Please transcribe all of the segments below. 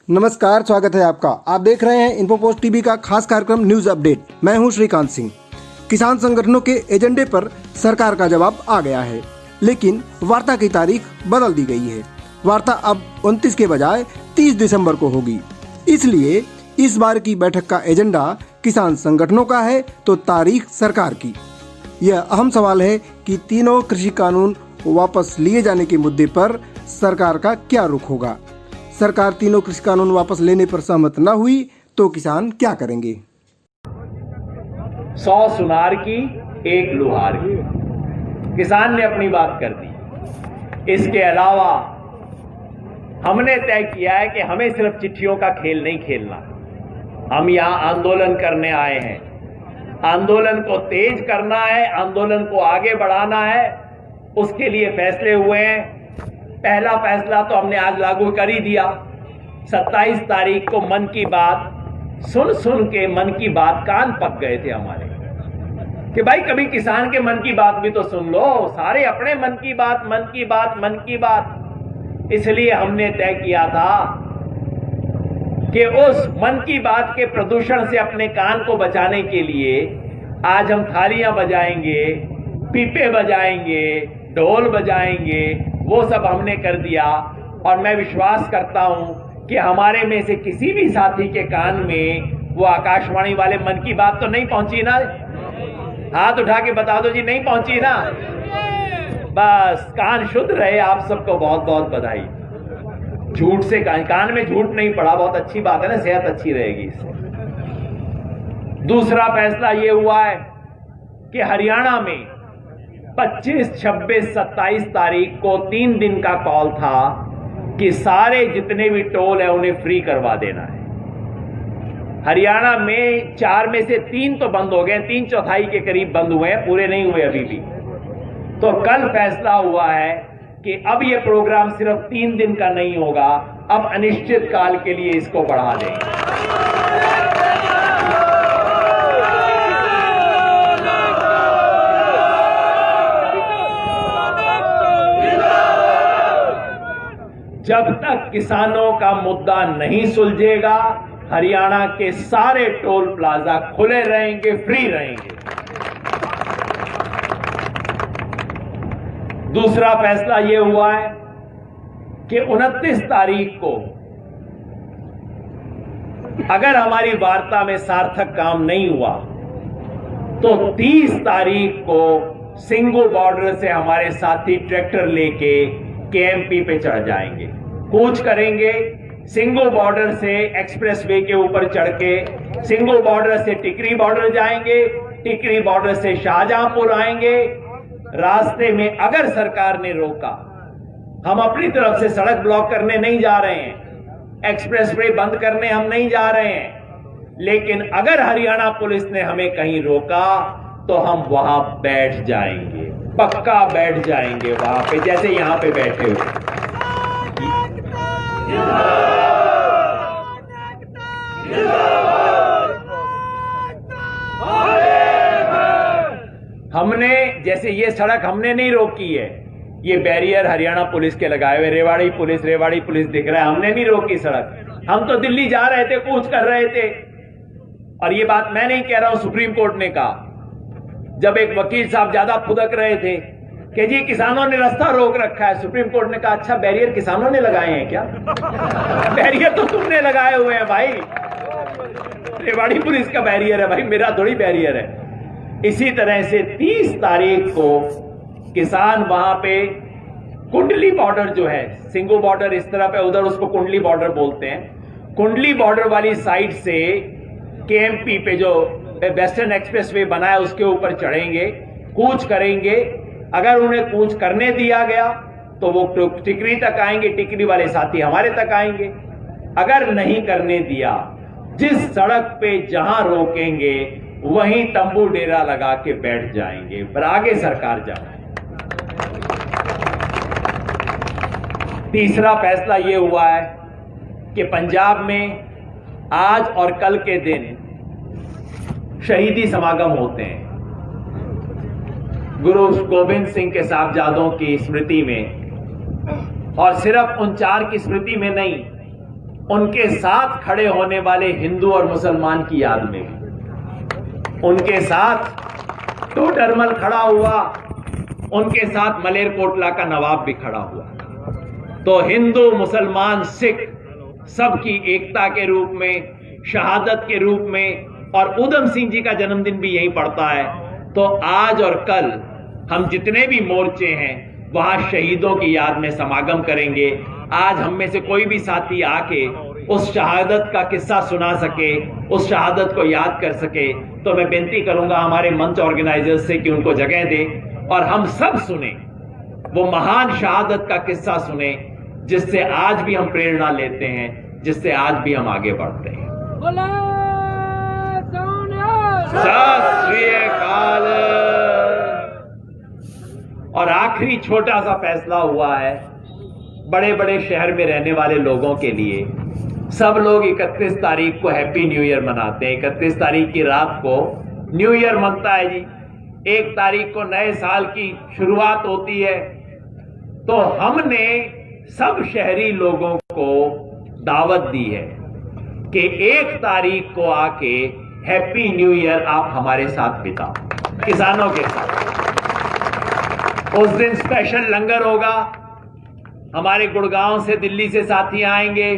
नमस्कार, स्वागत है आपका। आप देख रहे हैं इन्फोपोस्ट टीवी का खास कार्यक्रम न्यूज अपडेट। मैं हूं श्रीकांत सिंह। किसान संगठनों के एजेंडे पर सरकार का जवाब आ गया है, लेकिन वार्ता की तारीख बदल दी गई है। वार्ता अब 29 के बजाय 30 दिसंबर को होगी। इसलिए इस बार की बैठक का एजेंडा किसान संगठनों का है तो तारीख सरकार की। यह अहम सवाल है कि तीनों कृषि कानून वापस लिए जाने के मुद्दे पर सरकार का क्या रुख होगा। सरकार तीनों कृषि कानून वापस लेने पर सहमत न हुई तो किसान क्या करेंगे। 100 सुनार की एक लुहार की, किसान ने अपनी बात कर दी। इसके अलावा हमने तय किया है कि हमें सिर्फ चिट्ठियों का खेल नहीं खेलना। हम यहां आंदोलन करने आए हैं। आंदोलन को तेज करना है, आंदोलन को आगे बढ़ाना है। उसके लिए फैसले हुए हैं। पहला फैसला तो हमने आज लागू कर ही दिया। 27 तारीख को मन की बात सुन के मन की बात कान पक गए थे हमारे कि भाई कभी किसान के मन की बात भी तो सुन लो। सारे अपने मन की बात, मन की बात, मन की बात। इसलिए हमने तय किया था कि उस मन की बात के प्रदूषण से अपने कान को बचाने के लिए आज हम थालियां बजाएंगे, पीपे बजाएंगे, ढोल बजाएंगे। वो सब हमने कर दिया। और मैं विश्वास करता हूं कि हमारे में से किसी भी साथी के कान में वो आकाशवाणी वाले मन की बात तो नहीं पहुंची ना। हाथ उठा के बता दो जी, नहीं पहुंची ना। बस कान शुद्ध रहे। आप सबको बहुत बहुत बधाई। झूठ से कान में झूठ नहीं पड़ा, बहुत अच्छी बात है ना, सेहत अच्छी रहेगी इससे। दूसरा फैसला ये हुआ है कि हरियाणा में 25, 26, 27 तारीख को 3 दिन का कॉल था कि सारे जितने भी टोल है उन्हें फ्री करवा देना है। हरियाणा में 4 में से 3 तो बंद हो गए, 3/4 के करीब बंद हुए हैं, पूरे नहीं हुए अभी भी। तो कल फैसला हुआ है कि अब यह प्रोग्राम सिर्फ 3 दिन का नहीं होगा, अब अनिश्चित काल के लिए इसको बढ़ा देंगे। जब तक किसानों का मुद्दा नहीं सुलझेगा, हरियाणा के सारे टोल प्लाजा खुले रहेंगे, फ्री रहेंगे। दूसरा फैसला यह हुआ है कि 29 तारीख को अगर हमारी वार्ता में सार्थक काम नहीं हुआ तो 30 तारीख को सिंगू बॉर्डर से हमारे साथी ट्रैक्टर लेके केएमपी पे चढ़ जाएंगे, कूच करेंगे। सिंगू बॉर्डर से एक्सप्रेसवे के ऊपर चढ़ के सिंगू बॉर्डर से टिकरी बॉर्डर जाएंगे, टिकरी बॉर्डर से शाहजहांपुर आएंगे। रास्ते में अगर सरकार ने रोका, हम अपनी तरफ से सड़क ब्लॉक करने नहीं जा रहे हैं, एक्सप्रेसवे बंद करने हम नहीं जा रहे हैं, लेकिन अगर हरियाणा पुलिस ने हमें कहीं रोका तो हम वहां बैठ जाएंगे, पक्का बैठ जाएंगे वहां पे, जैसे यहां पे बैठे हुए। हमने जैसे ये सड़क हमने नहीं रोकी है, ये बैरियर हरियाणा पुलिस के लगाए हुए, रेवाड़ी पुलिस दिख रहा है, हमने नहीं रोकी सड़क। हम तो दिल्ली जा रहे थे, कूच कर रहे थे। और ये बात मैं नहीं कह रहा हूं, सुप्रीम कोर्ट ने कहा। जब एक वकील साहब ज्यादा फुदक रहे थे कि जी किसानों ने रास्ता रोक रखा है, सुप्रीम कोर्ट ने कहा अच्छा बैरियर किसानों ने लगाए हैं क्या? बैरियर तो तुमने लगाए हुए हैं भाई, रेवाड़ी पुलिस का बैरियर है भाई, मेरा थोड़ी बैरियर है। इसी तरह से 30 तारीख को किसान वहां पे कुंडली बॉर्डर जो है, सिंगू बॉर्डर इस तरफ है, उधर उसको कुंडली बॉर्डर बोलते हैं। कुंडली बॉर्डर वाली साइड से केएमपी पे जो वेस्टर्न एक्सप्रेसवे बना है उसके ऊपर चढ़ेंगे, कूच करेंगे। अगर उन्हें कूच करने दिया गया तो वो टिकरी तक आएंगे, टिकरी वाले साथी हमारे तक आएंगे। अगर नहीं करने दिया, जिस सड़क पे जहां रोकेंगे वहीं तंबू डेरा लगा के बैठ जाएंगे, पर आगे सरकार जाए। तीसरा फैसला यह हुआ है कि पंजाब में आज और कल के दिन शहीदी समागम होते हैं। गुरु गोविंद सिंह के साहबजादों की स्मृति में, और सिर्फ उन 4 की स्मृति में नहीं, उनके साथ खड़े होने वाले हिंदू और मुसलमान की याद में भी। उनके साथ टोडरमल खड़ा हुआ, उनके साथ मलेरकोटला का नवाब भी खड़ा हुआ। तो हिंदू मुसलमान सिख सबकी एकता के रूप में, शहादत के रूप में, और उधम सिंह जी का जन्मदिन भी यही पड़ता है। तो आज और कल हम जितने भी मोर्चे हैं वहां शहीदों की याद में समागम करेंगे। आज हम में से कोई भी साथी आके उस शहादत का किस्सा सुना सके, उस शहादत को याद कर सके, तो मैं बेनती करूंगा हमारे मंच ऑर्गेनाइजर्स से कि उनको जगह दें और हम सब सुने, वो महान शहादत का किस्सा सुने, जिससे आज भी हम प्रेरणा लेते हैं, जिससे आज भी हम आगे बढ़ते हैं। सत श्री अकाल। और आखिरी छोटा सा फैसला हुआ है बड़े बड़े शहर में रहने वाले लोगों के लिए। सब लोग 31 तारीख को हैप्पी न्यू ईयर मनाते हैं। 31 तारीख की रात को न्यू ईयर मनता है जी। 1 तारीख को नए साल की शुरुआत होती है। तो हमने सब शहरी लोगों को दावत दी है कि 1 तारीख को आके हैप्पी न्यू ईयर आप हमारे साथ बिताओ, किसानों के साथ। उस दिन स्पेशल लंगर होगा। हमारे गुड़गांव से, दिल्ली से साथी आएंगे,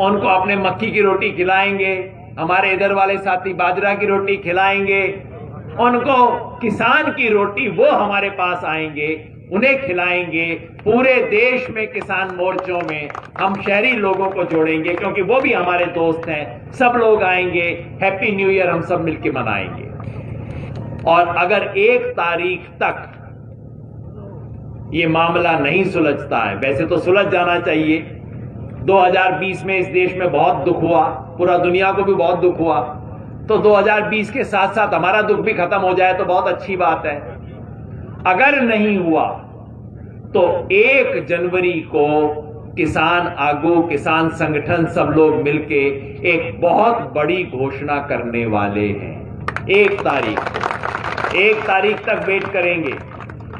उनको अपने मक्की की रोटी खिलाएंगे। हमारे इधर वाले साथी बाजरा की रोटी खिलाएंगे। उनको किसान की रोटी वो हमारे पास आएंगे, उन्हें खिलाएंगे। पूरे देश में किसान मोर्चों में हम शहरी लोगों को जोड़ेंगे, क्योंकि वो भी हमारे दोस्त हैं। सब लोग आएंगे, हैप्पी न्यू ईयर हम सब मिलकर मनाएंगे। और अगर 1 तारीख तक ये मामला नहीं सुलझता है, वैसे तो सुलझ जाना चाहिए। 2020 में इस देश में बहुत दुख हुआ, पूरा दुनिया को भी बहुत दुख हुआ। तो 2020 के साथ साथ हमारा दुख भी खत्म हो जाए तो बहुत अच्छी बात है। अगर नहीं हुआ तो 1 जनवरी को किसान आगू, किसान संगठन सब लोग मिलके एक बहुत बड़ी घोषणा करने वाले हैं। 1 तारीख तक वेट करेंगे।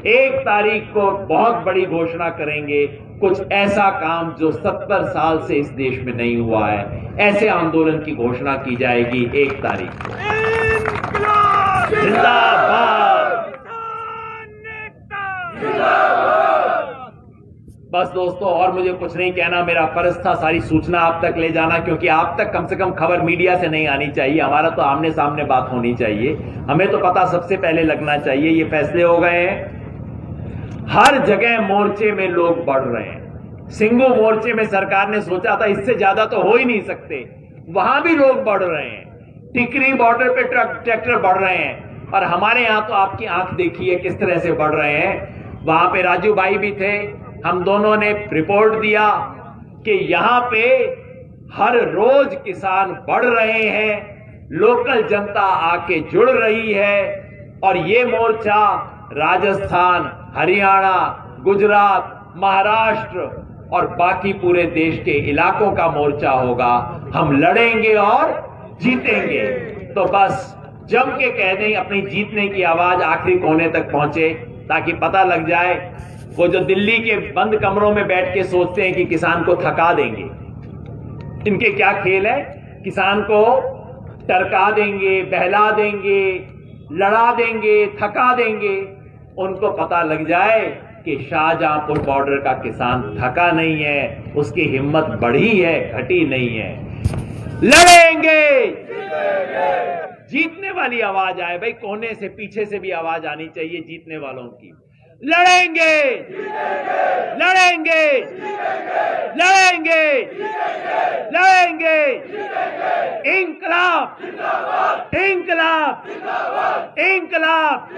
1 तारीख को बहुत बड़ी घोषणा करेंगे। कुछ ऐसा काम जो 70 साल से इस देश में नहीं हुआ है, ऐसे आंदोलन की घोषणा की जाएगी 1 तारीख को। जिंदाबाद। बस दोस्तों, और मुझे कुछ नहीं कहना। मेरा फर्ज था सारी सूचना आप तक ले जाना, क्योंकि आप तक कम से कम खबर मीडिया से नहीं आनी चाहिए। हमारा तो आमने सामने बात होनी चाहिए। हमें तो पता सबसे पहले लगना चाहिए। ये फैसले हो गए हैं। हर जगह मोर्चे में लोग बढ़ रहे हैं। सिंगू मोर्चे में सरकार ने सोचा था इससे ज्यादा तो हो ही नहीं सकते, वहां भी लोग बढ़ रहे हैं। टिकरी बॉर्डर पे ट्रैक्टर बढ़ रहे हैं। और हमारे यहां तो आपकी आंख देखिए किस तरह से बढ़ रहे हैं। वहां पे राजू भाई भी थे। हम दोनों ने रिपोर्ट दिया कि यहां पे हर रोज किसान बढ़ रहे हैं, लोकल जनता आके जुड़ रही है। और ये मोर्चा राजस्थान, हरियाणा, गुजरात, महाराष्ट्र और बाकी पूरे देश के इलाकों का मोर्चा होगा। हम लड़ेंगे और जीतेंगे। तो बस जम के कह दें, अपनी जीतने की आवाज आखिरी कोने तक पहुंचे, ताकि पता लग जाए। वो जो दिल्ली के बंद कमरों में बैठ के सोचते हैं कि किसान को थका देंगे, इनके क्या खेल है। किसान को टरका देंगे, बहला देंगे, लड़ा देंगे, थका देंगे। उनको पता लग जाए कि शाहजहांपुर बॉर्डर का किसान थका नहीं है, उसकी हिम्मत बढ़ी है, घटी नहीं है। लड़ेंगे, जीतने वाली आवाज आए भाई। कोने से, पीछे से भी आवाज आनी चाहिए जीतने वालों की। लड़ेंगे, लड़ेंगे, लड़ेंगे, लड़ेंगे। इंकलाब, इंकलाब, इंकलाब,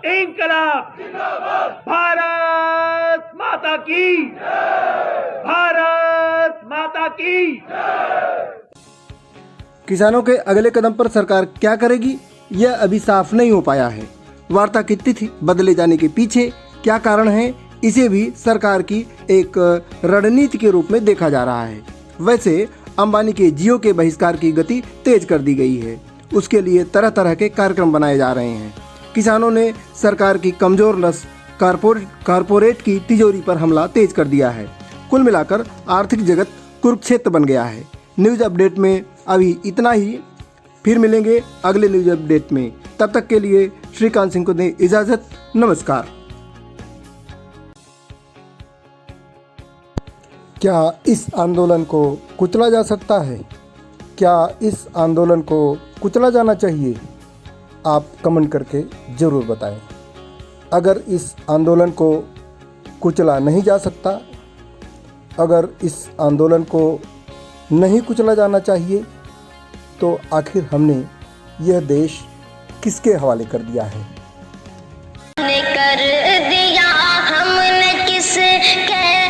इंकलाब। भारत माता की, भारत माता की। किसानों के अगले कदम पर सरकार क्या करेगी, यह अभी साफ नहीं हो पाया है। वार्ता की तिथि बदले जाने के पीछे क्या कारण है, इसे भी सरकार की एक रणनीति के रूप में देखा जा रहा है। वैसे अंबानी के जियो के बहिष्कार की गति तेज कर दी गई है। उसके लिए तरह तरह के कार्यक्रम बनाए जा रहे हैं। किसानों ने सरकार की कमजोर नस कारपोरेट की तिजोरी पर हमला तेज कर दिया है। कुल मिलाकर आर्थिक जगत कुरुक्षेत्र बन गया है। न्यूज़ अपडेट में अभी इतना ही, फिर मिलेंगे अगले न्यूज़ अपडेट में। तब तक के लिए श्रीकांत सिंह को दें इजाज़त। नमस्कार। क्या इस आंदोलन को कुचला जा सकता है? क्या इस आंदोलन को कुचला जाना चाहिए? आप कमेंट करके ज़रूर बताएं। अगर इस आंदोलन को कुचला नहीं जा सकता, अगर इस आंदोलन को नहीं कुचला जाना चाहिए, तो आखिर हमने यह देश किसके हवाले कर दिया है? कर दिया हमने किसके